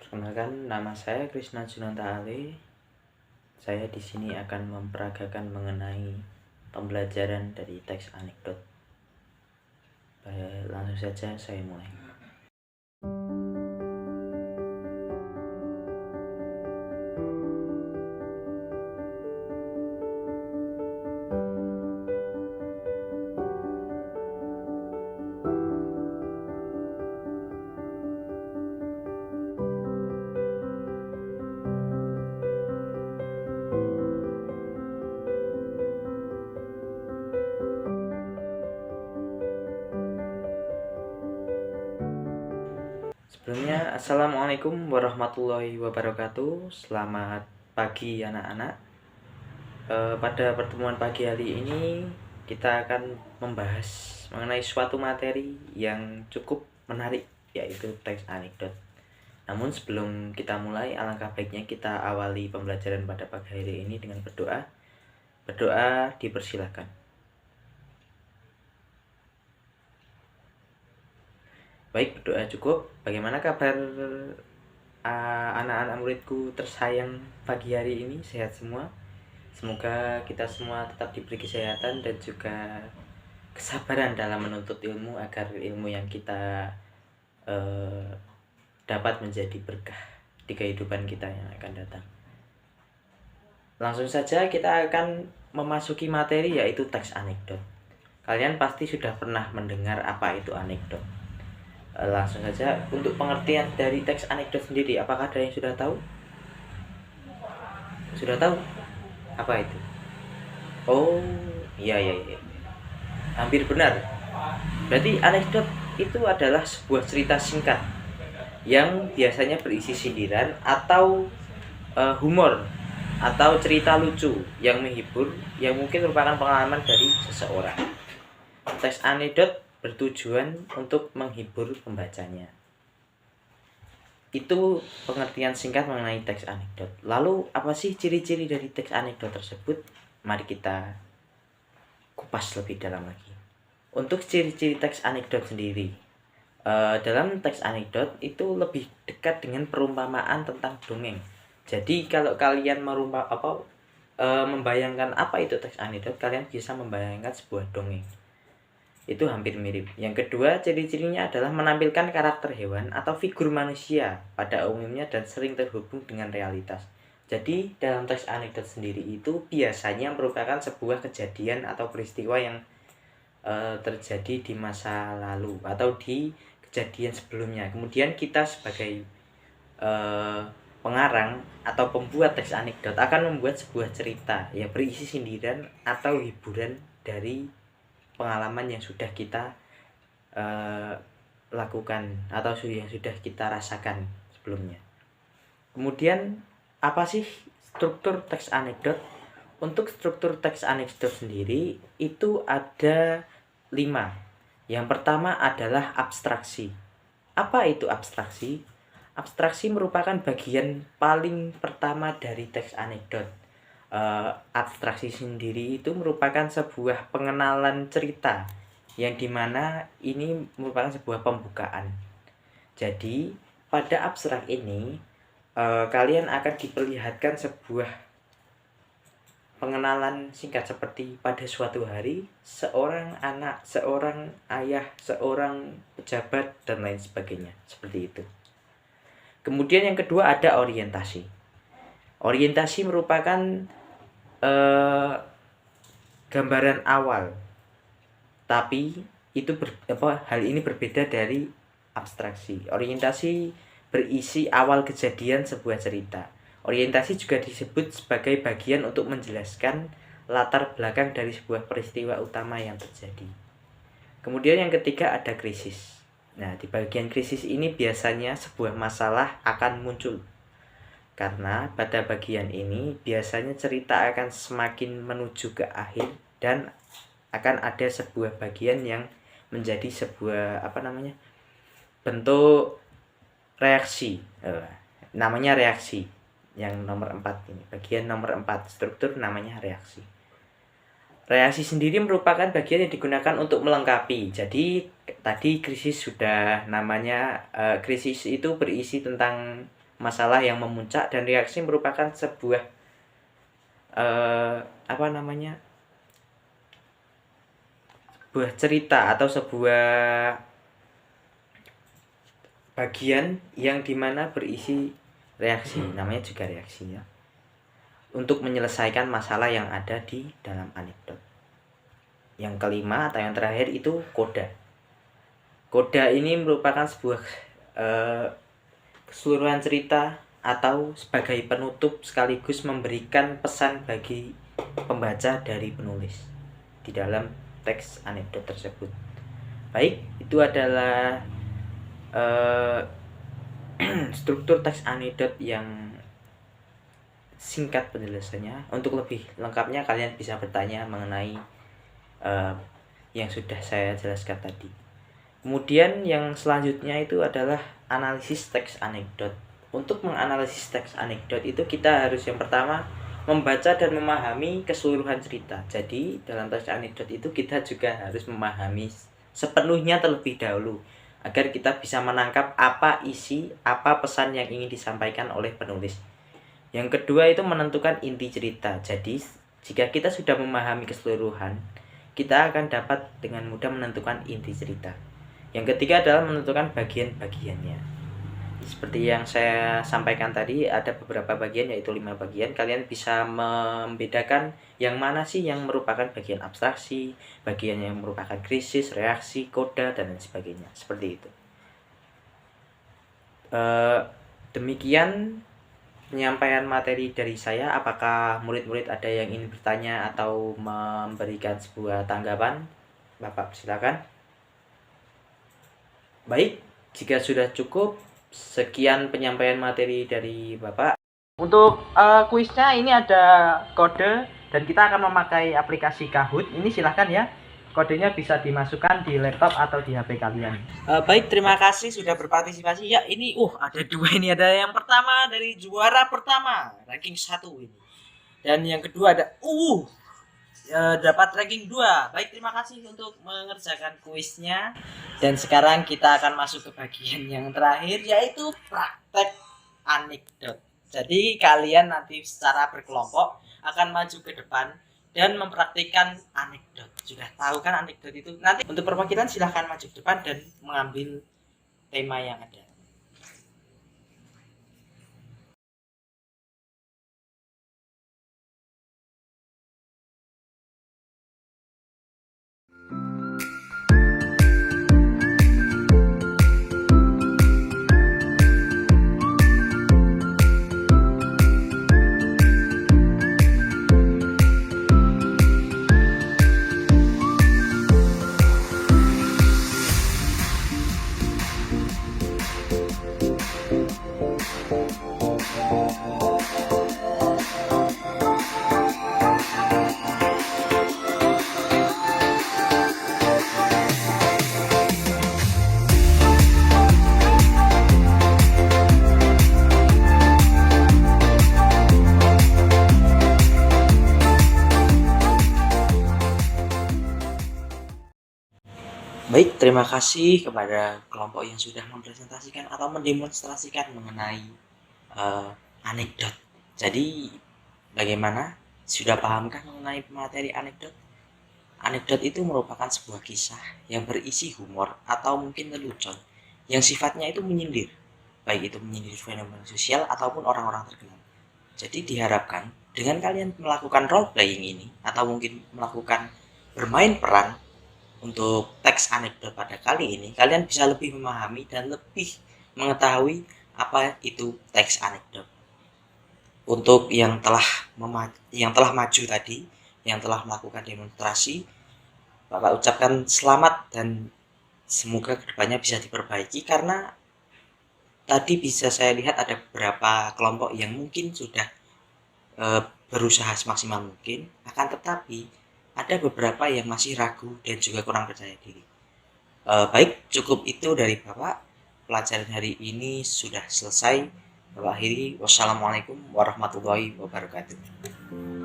Perkenalkan, nama saya Krisna Junanta Ale. Saya di sini akan memperagakan mengenai pembelajaran dari teks anekdot. Langsung saja saya mulai. Sebelumnya, Assalamualaikum warahmatullahi wabarakatuh. Selamat pagi anak-anak. Pada pertemuan pagi hari ini kita akan membahas mengenai suatu materi yang cukup menarik, yaitu teks anekdot. Namun sebelum kita mulai, alangkah baiknya kita awali pembelajaran pada pagi hari ini dengan berdoa. Berdoa dipersilakan. Baik, berdoa cukup. Bagaimana kabar anak-anak muridku tersayang pagi hari ini? Sehat semua? Semoga kita semua tetap diberi kesehatan dan juga kesabaran dalam menuntut ilmu agar ilmu yang kita dapat menjadi berkah di kehidupan kita yang akan datang. Langsung saja kita akan memasuki materi, yaitu teks anekdot. Kalian pasti sudah pernah mendengar apa itu anekdot. Langsung saja untuk pengertian dari teks anekdot sendiri, apakah ada yang sudah tahu? Sudah tahu? Apa itu? Oh, iya. Hampir benar. Berarti anekdot itu adalah sebuah cerita singkat yang biasanya berisi sindiran atau humor atau cerita lucu yang menghibur, yang mungkin merupakan pengalaman dari seseorang. Teks anekdot bertujuan untuk menghibur pembacanya. Itu pengertian singkat mengenai teks anekdot. Lalu apa sih ciri-ciri dari teks anekdot tersebut? Mari kita kupas lebih dalam lagi. Untuk ciri-ciri teks anekdot sendiri, dalam teks anekdot itu lebih dekat dengan perumpamaan tentang dongeng. Jadi kalau kalian membayangkan apa itu teks anekdot, kalian bisa membayangkan sebuah dongeng. Itu hampir mirip. Yang kedua, ciri-cirinya adalah menampilkan karakter hewan atau figur manusia pada umumnya dan sering terhubung dengan realitas. Jadi dalam teks anekdot sendiri itu biasanya merupakan sebuah kejadian atau peristiwa yang terjadi di masa lalu atau di kejadian sebelumnya. Kemudian kita sebagai pengarang atau pembuat teks anekdot akan membuat sebuah cerita yang berisi sindiran atau hiburan dari pengalaman yang sudah kita lakukan atau yang sudah kita rasakan sebelumnya. Kemudian apa sih struktur teks anekdot? Untuk struktur teks anekdot sendiri itu ada 5. Yang pertama adalah abstraksi. Apa itu abstraksi? Abstraksi merupakan bagian paling pertama dari teks anekdot. Abstraksi sendiri itu merupakan sebuah pengenalan cerita yang dimana ini merupakan sebuah pembukaan. Jadi pada abstrak ini kalian akan diperlihatkan sebuah pengenalan singkat seperti pada suatu hari seorang anak, seorang ayah, seorang pejabat dan lain sebagainya, seperti itu. Kemudian yang kedua ada orientasi. Orientasi merupakan gambaran awal, tapi itu hal ini berbeda dari abstraksi. Orientasi berisi awal kejadian sebuah cerita. Orientasi juga disebut sebagai bagian untuk menjelaskan latar belakang dari sebuah peristiwa utama yang terjadi. Kemudian yang ketiga ada krisis. Nah, di bagian krisis ini biasanya sebuah masalah akan muncul. Karena pada bagian ini biasanya cerita akan semakin menuju ke akhir dan akan ada sebuah bagian yang menjadi sebuah bentuk reaksi. Namanya reaksi. Yang nomor 4 ini, bagian nomor 4 struktur namanya reaksi. Reaksi sendiri merupakan bagian yang digunakan untuk melengkapi. Jadi tadi krisis sudah namanya krisis itu berisi tentang masalah yang memuncak, dan reaksi merupakan sebuah sebuah cerita atau sebuah bagian yang dimana berisi reaksi, namanya juga reaksi ya, untuk menyelesaikan masalah yang ada di dalam anekdot. Yang kelima atau yang terakhir itu koda. Koda ini merupakan sebuah keseluruhan cerita atau sebagai penutup sekaligus memberikan pesan bagi pembaca dari penulis di dalam teks anekdot tersebut. Baik, itu adalah struktur teks anekdot yang singkat penjelasannya. Untuk lebih lengkapnya kalian bisa bertanya mengenai yang sudah saya jelaskan tadi. Kemudian yang selanjutnya itu adalah analisis teks anekdot. Untuk menganalisis teks anekdot itu kita harus yang pertama membaca dan memahami keseluruhan cerita. Jadi dalam teks anekdot itu kita juga harus memahami sepenuhnya terlebih dahulu, agar kita bisa menangkap apa isi, apa pesan yang ingin disampaikan oleh penulis. Yang kedua itu menentukan inti cerita. Jadi jika kita sudah memahami keseluruhan, kita akan dapat dengan mudah menentukan inti cerita. Yang ketiga adalah menentukan bagian-bagiannya. Seperti yang saya sampaikan tadi, ada beberapa bagian, yaitu 5 bagian. Kalian bisa membedakan yang mana sih yang merupakan bagian abstraksi, bagian yang merupakan krisis, reaksi, koda, dan lain sebagainya. Seperti itu. Demikian penyampaian materi dari saya. Apakah murid-murid ada yang ingin bertanya atau memberikan sebuah tanggapan? Bapak silakan. Baik, jika sudah cukup, sekian penyampaian materi dari Bapak. Untuk kuisnya ini ada kode dan kita akan memakai aplikasi Kahoot. Ini silahkan ya. Kodenya bisa dimasukkan di laptop atau di HP kalian. Baik, terima kasih sudah berpartisipasi. Ya, ini ada 2 ini. Ada yang pertama dari juara pertama, ranking 1 ini. Dan yang kedua ada dapat ranking 2. Baik, terima kasih untuk mengerjakan kuisnya. Dan sekarang kita akan masuk ke bagian yang terakhir, yaitu praktek anekdot. Jadi kalian nanti secara berkelompok akan maju ke depan dan mempraktikkan anekdot. Sudah tahu kan anekdot itu? Nanti untuk perwakilan silahkan maju ke depan dan mengambil tema yang ada. Baik, terima kasih kepada kelompok yang sudah mempresentasikan atau mendemonstrasikan mengenai anekdot. Jadi, bagaimana? Sudah pahamkah mengenai materi anekdot? Anekdot itu merupakan sebuah kisah yang berisi humor atau mungkin lelucon yang sifatnya itu menyindir, baik itu menyindir fenomena sosial ataupun orang-orang terkenal. Jadi diharapkan dengan kalian melakukan role playing ini atau mungkin melakukan bermain peran untuk teks anekdot pada kali ini, kalian bisa lebih memahami dan lebih mengetahui apa itu teks anekdot. Untuk yang telah maju tadi, yang telah melakukan demonstrasi, Bapak ucapkan selamat dan semoga kedepannya bisa diperbaiki, karena tadi bisa saya lihat ada beberapa kelompok yang mungkin sudah berusaha semaksimal mungkin, akan tetapi ada beberapa yang masih ragu dan juga kurang percaya diri. Baik, cukup itu dari Bapak. Pelajaran hari ini sudah selesai. Bapak akhiri. Wassalamualaikum warahmatullahi wabarakatuh.